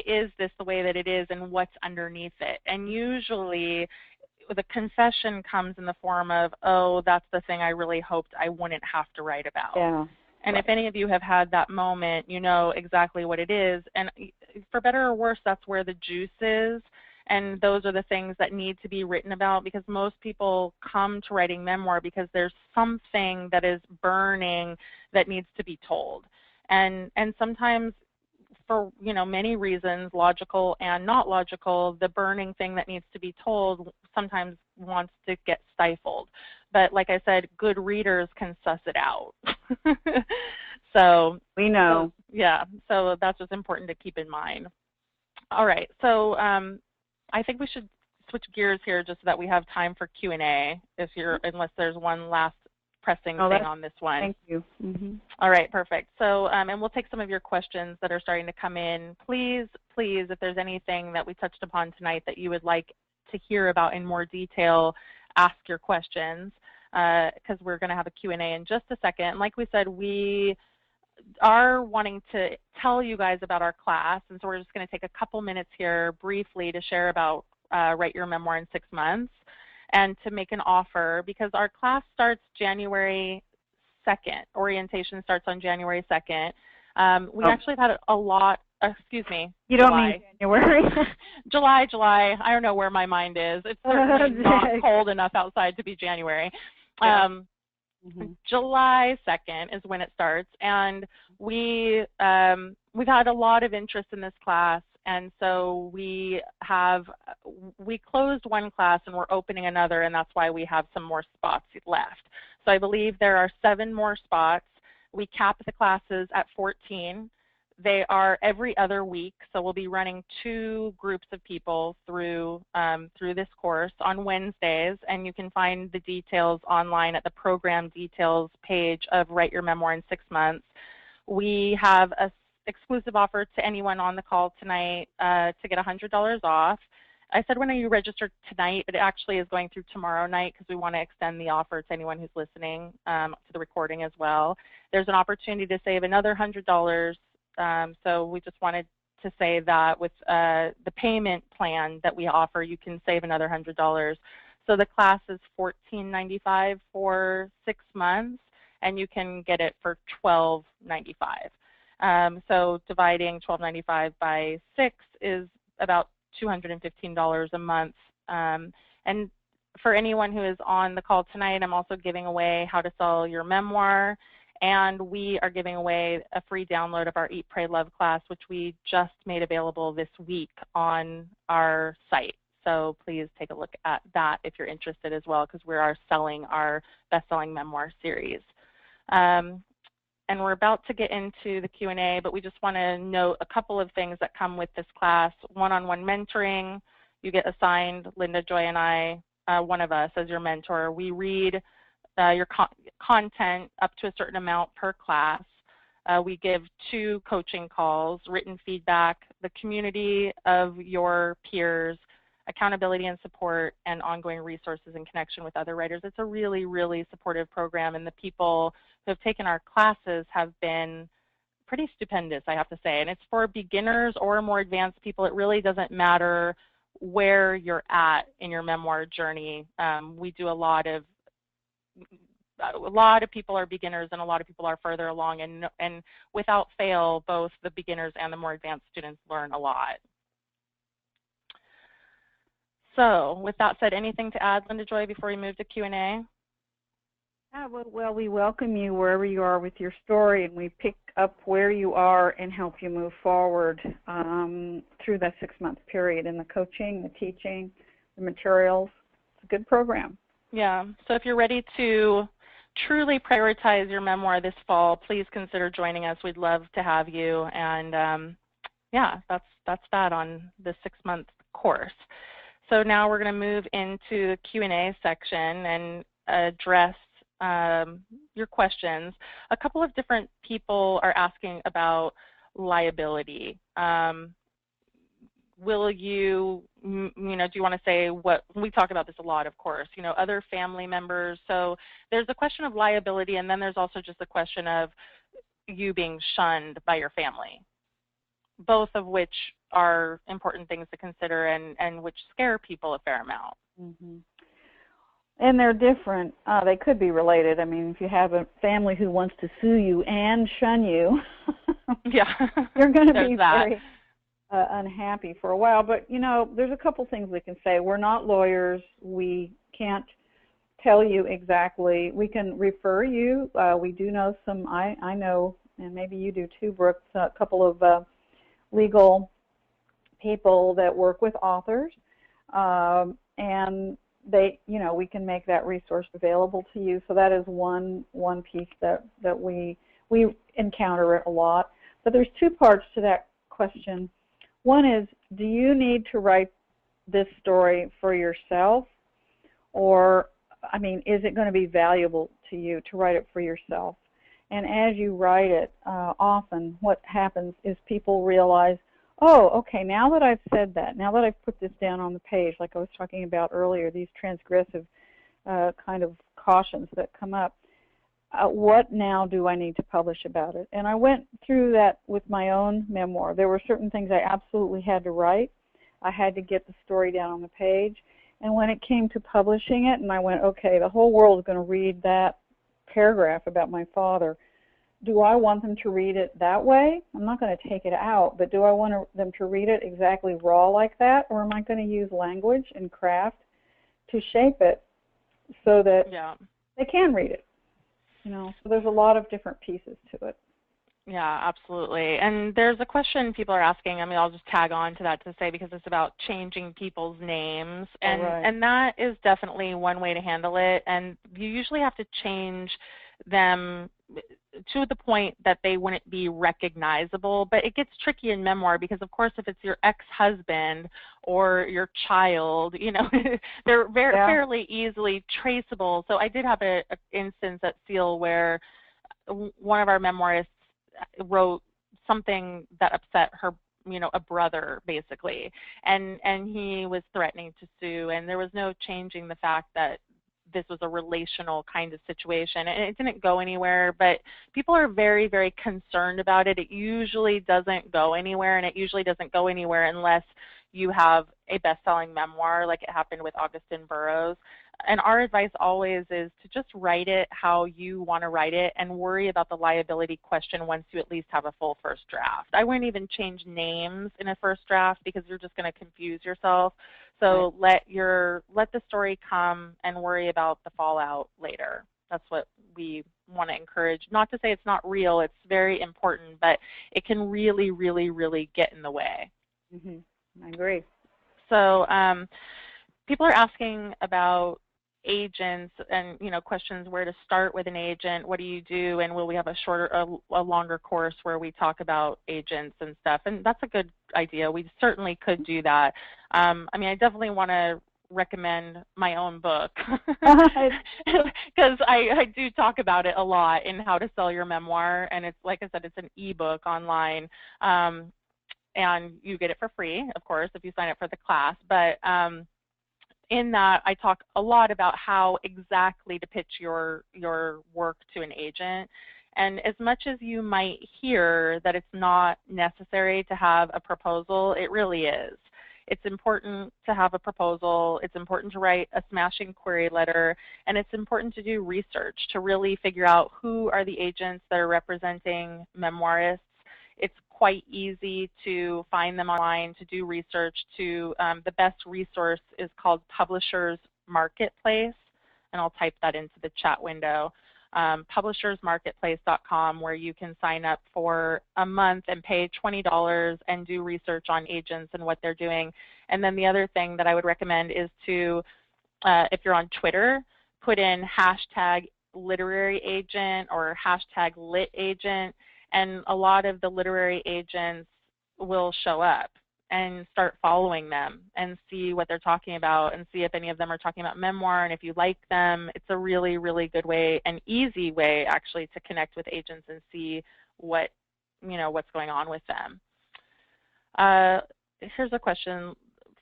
is this the way that it is, and what's underneath it? And usually the confession comes in the form of, oh, that's the thing I really hoped I wouldn't have to write about.
Yeah.
And if any of you have had that moment, you know exactly what it is. And for better or worse, that's where the juice is. And those are the things that need to be written about, because most people come to writing memoir because there's something that is burning that needs to be told. And sometimes, for many reasons, logical and not logical, the burning thing that needs to be told sometimes wants to get stifled. But like I said, good readers can suss it out. So
we know.
So that's what's important to keep in mind. All right, so I think we should switch gears here just so that we have time for Q&A, unless there's one last pressing thing on this one.
Thank you. Mm-hmm.
All right, perfect. So, and we'll take some of your questions that are starting to come in. Please, if there's anything that we touched upon tonight that you would like to hear about in more detail, ask your questions, because we're going to have a Q&A in just a second. Like we said, we are wanting to tell you guys about our class, and so we're just going to take a couple minutes here briefly to share about Write Your Memoir in 6 months, and to make an offer, because our class starts January 2nd. Orientation starts on January 2nd. We actually have had a lot, excuse me.
You don't mean January.
July. I don't know where my mind is. It's certainly not cold enough outside to be January. July 2nd is when it starts, and we've had a lot of interest in this class, and so we closed one class and we're opening another, and that's why we have some more spots left. So I believe there are 7 more spots. We cap the classes at 14. They are every other week, so we'll be running 2 groups of people through this course on Wednesdays, and you can find the details online at the program details page of Write Your Memoir in 6 months. We have a exclusive offer to anyone on the call tonight to get $100 off, I said when you register tonight, but it actually is going through tomorrow night because we want to extend the offer to anyone who's listening to the recording as well. There's an opportunity to save another $100. So we just wanted to say that with the payment plan that we offer, you can save another $100. So the class is $14.95 for 6 months, and you can get it for $12.95. So dividing $12.95 by 6 is about $215 a month. And for anyone who is on the call tonight, I'm also giving away How to Sell Your Memoir, and we are giving away a free download of our Eat, Pray, Love class, which we just made available this week on our site. So please take a look at that if you're interested as well, because we are selling our best-selling memoir series. And we're about to get into the Q&A, but we just want to note a couple of things that come with this class. One-on-one mentoring. You get assigned, Linda, Joy, and I, one of us as your mentor. We read your content up to a certain amount per class. We give 2 coaching calls, written feedback, the community of your peers, accountability and support, and ongoing resources and connection with other writers. It's a really, really supportive program, and the people who have taken our classes have been pretty stupendous, I have to say. And it's for beginners or more advanced people. It really doesn't matter where you're at in your memoir journey. We do a lot of people are beginners and a lot of people are further along, and without fail, both the beginners and the more advanced students learn a lot. So with that said, anything to add, Linda Joy, before we move to Q&A?
Well, we welcome you wherever you are with your story, and we pick up where you are and help you move forward through that 6-month period in the coaching, the teaching, the materials. It's a good program.
Yeah, so if you're ready to truly prioritize your memoir this fall, please consider joining us. We'd love to have you. And yeah, that's that on the 6-month course. So now we're going to move into the Q&A section and address your questions. A couple of different people are asking about liability. Will you, do you want to say what, we talk about this a lot, of course, other family members. So there's a question of liability, and then there's also just a question of you being shunned by your family, both of which are important things to consider and which scare people a fair amount.
Mm-hmm. And they're different. They could be related. I mean, if you have a family who wants to sue you and shun you,
yeah,
you're going to be very unhappy for a while. But, there's a couple things we can say. We're not lawyers. We can't tell you exactly. We can refer you. We do know some, I know, and maybe you do too, Brooke, a couple of legal people that work with authors, and they, we can make that resource available to you. So that is one piece that we encounter it a lot. But there's 2 parts to that question. One is, do you need to write this story for yourself, or, is it going to be valuable to you to write it for yourself? And as you write it, often what happens is people realize, oh, okay, now that I've said that, now that I've put this down on the page, like I was talking about earlier, these transgressive kind of cautions that come up, what now do I need to publish about it? And I went through that with my own memoir. There were certain things I absolutely had to write. I had to get the story down on the page. And when it came to publishing it, and I went, okay, the whole world is going to read that paragraph about my father. Do I want them to read it that way? I'm not going to take it out, but do I want them to read it exactly raw like that, or am I going to use language and craft to shape it so that they can read it? So there's a lot of different pieces to it.
Yeah, absolutely. And there's a question people are asking, I'll just tag on to that to say, because it's about changing people's names. And, and that is definitely one way to handle it. And you usually have to change them to the point that they wouldn't be recognizable. But it gets tricky in memoir because, of course, if it's your ex-husband or your child, they're fairly easily traceable. So I did have an instance at Seal where one of our memoirists wrote something that upset a brother basically, and he was threatening to sue, and there was no changing the fact that this was a relational kind of situation, and it didn't go anywhere, but people are very, very concerned about it. It usually doesn't go anywhere, and it usually doesn't go anywhere unless you have a best-selling memoir like it happened with Augustin Burroughs. And our advice always is to just write it how you want to write it and worry about the liability question once you at least have a full first draft. I wouldn't even change names in a first draft because you're just going to confuse yourself. So let the story come and worry about the fallout later. That's what we want to encourage. Not to say it's not real, it's very important, but it can really, really, really get in the way.
I agree.
So people are asking about agents and questions where to start with an agent, what do you do, and will we have a longer course where we talk about agents and stuff, and that's a good idea. We certainly could do that. I mean, I definitely want to recommend my own book because I do talk about it a lot in How to Sell Your Memoir, and it's, like I said, it's an ebook online, and you get it for free, of course, if you sign up for the class, but in that, I talk a lot about how exactly to pitch your work to an agent. And as much as you might hear that it's not necessary to have a proposal, it really is. It's important to have a proposal. It's important to write a smashing query letter. And it's important to do research to really figure out who are the agents that are representing memoirists. It's quite easy to find them online, to do research. The best resource is called Publishers Marketplace, and I'll type that into the chat window. Publishersmarketplace.com, where you can sign up for a month and pay $20 and do research on agents and what they're doing. And then the other thing that I would recommend is to, if you're on Twitter, put in hashtag literary agent or hashtag lit agent, and a lot of the literary agents will show up, and start following them and see what they're talking about and see if any of them are talking about memoir, and if you like them. It's a really, really good way, an easy way actually, to connect with agents and see what's going on with them. Here's a question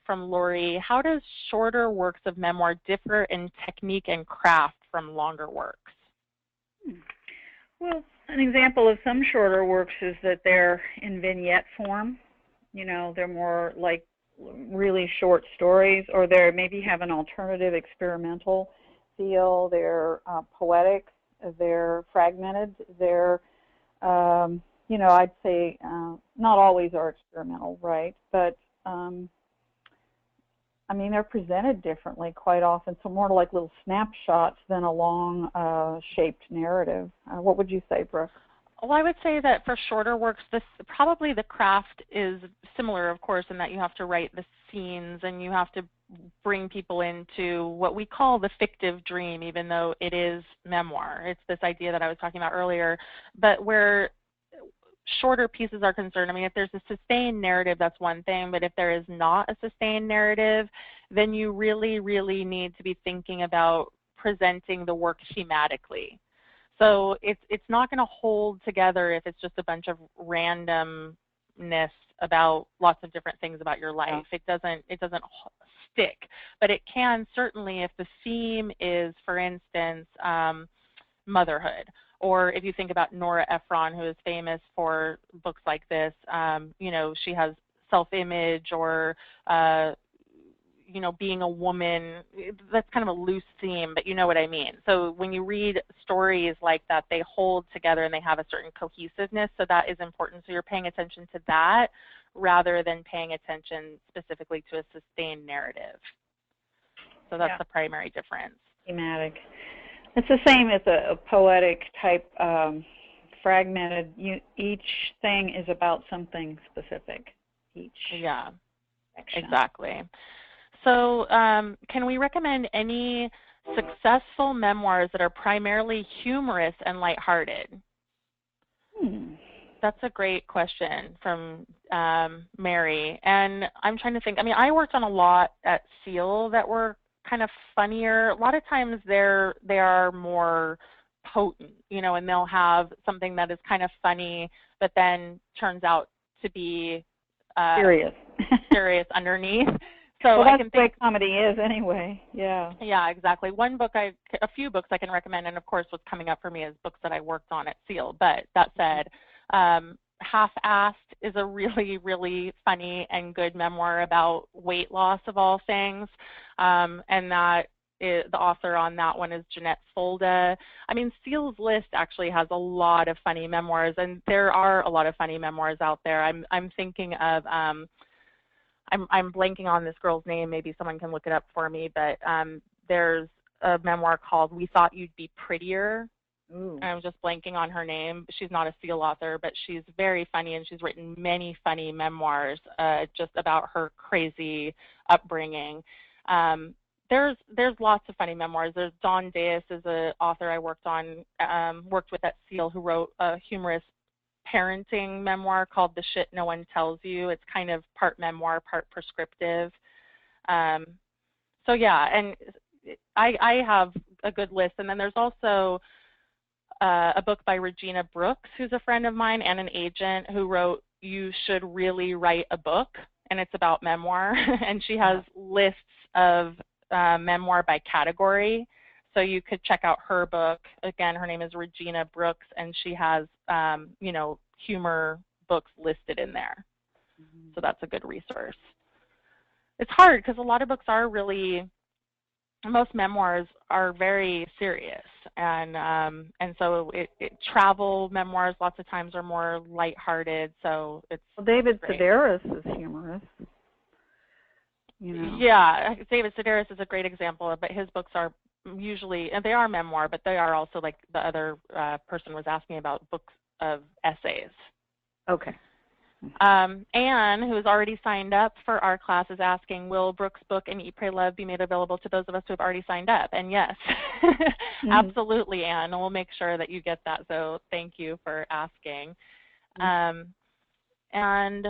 from Lori. How does shorter works of memoir differ in technique and craft from longer works?
Well, an example of some shorter works is that they're in vignette form. They're more like really short stories, or they maybe have an alternative experimental feel. They're poetic. They're fragmented. They're, I'd say not always are experimental, right? But I mean, they're presented differently quite often, so more like little snapshots than a long shaped narrative. What would you say, Brooke?
Well, I would say that for shorter works, probably the craft is similar, of course, in that you have to write the scenes and you have to bring people into what we call the fictive dream, even though it is memoir. It's this idea that I was talking about earlier. But where shorter pieces are concerned, I mean, if there's a sustained narrative, that's one thing, but if there is not a sustained narrative, then you really, really need to be thinking about presenting the work thematically. So it's not going to hold together if it's just a bunch of randomness about lots of different things about your life. It doesn't stick, but it can certainly if the theme is, for instance, motherhood. Or if you think about Nora Ephron, who is famous for books like this, she has self-image or, being a woman. That's kind of a loose theme, but you know what I mean. So when you read stories like that, they hold together and they have a certain cohesiveness, so that is important. So you're paying attention to that rather than paying attention specifically to a sustained narrative. So that's the primary difference.
Thematic. It's the same as a poetic type fragmented. Each thing is about something specific.
Yeah, section. Exactly. So can we recommend any successful memoirs that are primarily humorous and lighthearted? That's a great question from Mary. And I'm trying to think. I mean, I worked on a lot at Seal that were kind of funnier. A lot of times they are more potent, and they'll have something that is kind of funny, but then turns out to be
serious.
serious underneath. So
well,
I
that's
can
the way
think,
comedy is anyway. Yeah.
yeah, exactly. A few books I can recommend, and of course what's coming up for me is books that I worked on at Seal. But that said, Half-Assed is a really, really funny and good memoir about weight loss of all things, and the author on that one is Jeanette Folda. I mean, Seal's List actually has a lot of funny memoirs, and there are a lot of funny memoirs out there. I'm thinking of I'm blanking on this girl's name. Maybe someone can look it up for me. But there's a memoir called "We Thought You'd Be Prettier."
Ooh.
I'm just blanking on her name. She's not a Seal author, but she's very funny, and she's written many funny memoirs just about her crazy upbringing. There's lots of funny memoirs. There's Dawn Deas is an author I worked with at Seal, who wrote a humorous parenting memoir called The Shit No One Tells You. It's kind of part memoir, part prescriptive. So yeah, and I have a good list. And then there's also a book by Regina Brooks, who's a friend of mine and an agent, who wrote You Should Really Write a Book, and it's about memoir. And she has lists of memoir by category. So you could check out her book. Again, her name is Regina Brooks, and she has, humor books listed in there. So that's a good resource. It's hard because a lot of books are really, most memoirs are very serious, and so travel memoirs lots of times are more lighthearted. So it's
David
great.
Sedaris is humorous.
Yeah, David Sedaris is a great example, but his books are usually, and they are memoir, but they are also, like the other person was asking about, books of essays.
Okay.
Anne, who has already signed up for our class, is asking, will Brooks' book and Eat, Pray, Love be made available to those of us who have already signed up? And yes, absolutely, Anne. We'll make sure that you get that. So thank you for asking. And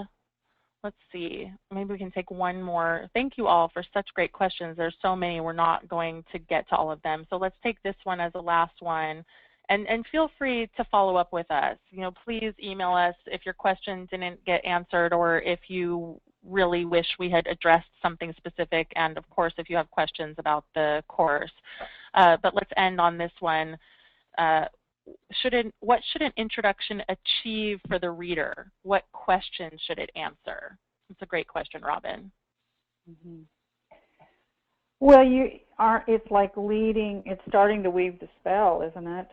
let's see, maybe we can take one more. Thank you all for such great questions. There's so many, we're not going to get to all of them. So let's take this one as the last one. And feel free to follow up with us. Please email us if your question didn't get answered, or if you really wish we had addressed something specific, and of course if you have questions about the course. But let's end on this one. What should an introduction achieve for the reader? What question should it answer? It's a great question, Robin.
Well, it's like it's starting to weave the spell, isn't it?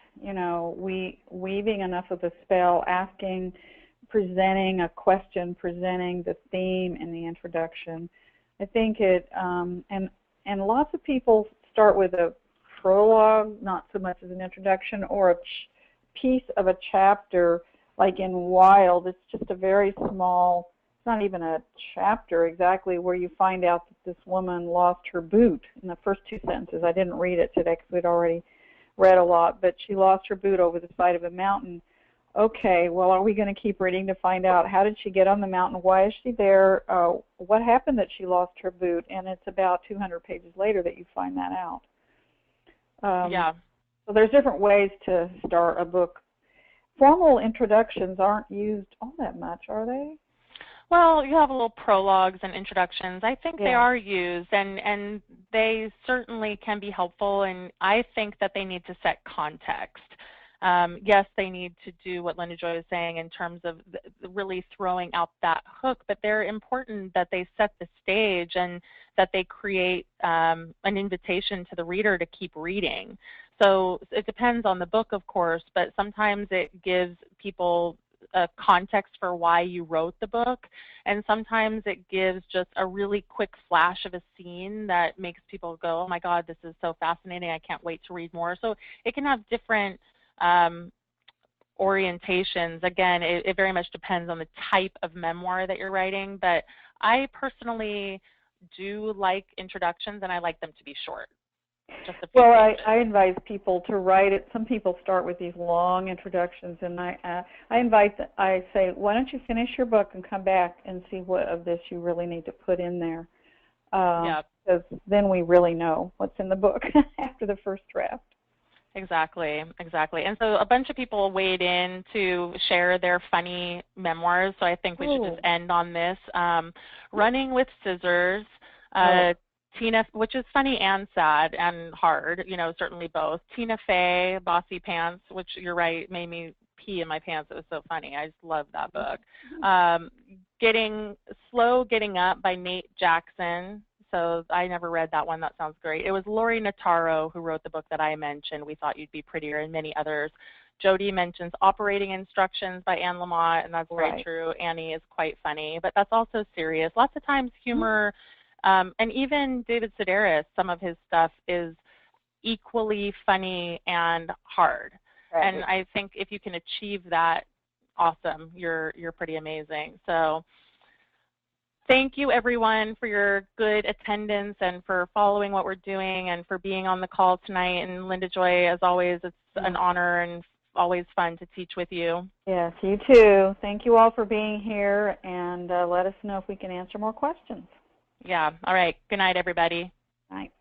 Weaving enough of the spell, presenting a question, presenting the theme in the introduction. I think and lots of people start with a prologue, not so much as an introduction, or a piece of a chapter, like in Wild. It's just a very small, it's not even a chapter exactly, where you find out that this woman lost her boot in the first 2 sentences. I didn't read it today because we'd already read a lot, but she lost her boot over the side of a mountain. Okay, well, are we going to keep reading to find out how did she get on the mountain? Why is she there? What happened that she lost her boot? And it's about 200 pages later that you find that out.
Yeah.
So there's different ways to start a book. Formal introductions aren't used all that much, are they?
Well, you have little prologues and introductions. I think they are used, and they certainly can be helpful, and I think that they need to set context. Yes, they need to do what Linda Joy was saying in terms of really throwing out that hook, but they're important that they set the stage and that they create an invitation to the reader to keep reading. So it depends on the book, of course, but sometimes it gives people a context for why you wrote the book, and sometimes it gives just a really quick flash of a scene that makes people go, oh my God, this is so fascinating, I can't wait to read more. So it can have different orientations. Again, it very much depends on the type of memoir that you're writing, but I personally do like introductions, and I like them to be short. Just a few pages.
I advise people to write it. Some people start with these long introductions, and I say, why don't you finish your book and come back and see what of this you really need to put in there. Because then we really know what's in the book after the first draft.
Exactly, exactly. And so a bunch of people weighed in to share their funny memoirs, so I think we should just end on this. Running with Scissors, Tina, which is funny and sad and hard, you know, certainly both. Tina Fey, Bossy Pants, which you're right, made me pee in my pants. It was so funny. I just love that book. Getting Up by Nate Jackson. So I never read that one. That sounds great. It was Lori Notaro who wrote the book that I mentioned, We Thought You'd Be Prettier, and many others. Jody mentions Operating Instructions by Anne Lamott, and that's very true. Annie is quite funny, but that's also serious. Lots of times humor, and even David Sedaris, some of his stuff is equally funny and hard. And I think if you can achieve that, awesome. You're pretty amazing. So thank you, everyone, for your good attendance and for following what we're doing and for being on the call tonight. And Linda Joy, as always, it's an honor and always fun to teach with you.
Yes, you too. Thank you all for being here, and let us know if we can answer more questions.
Yeah. All right. Good night, everybody.
Night.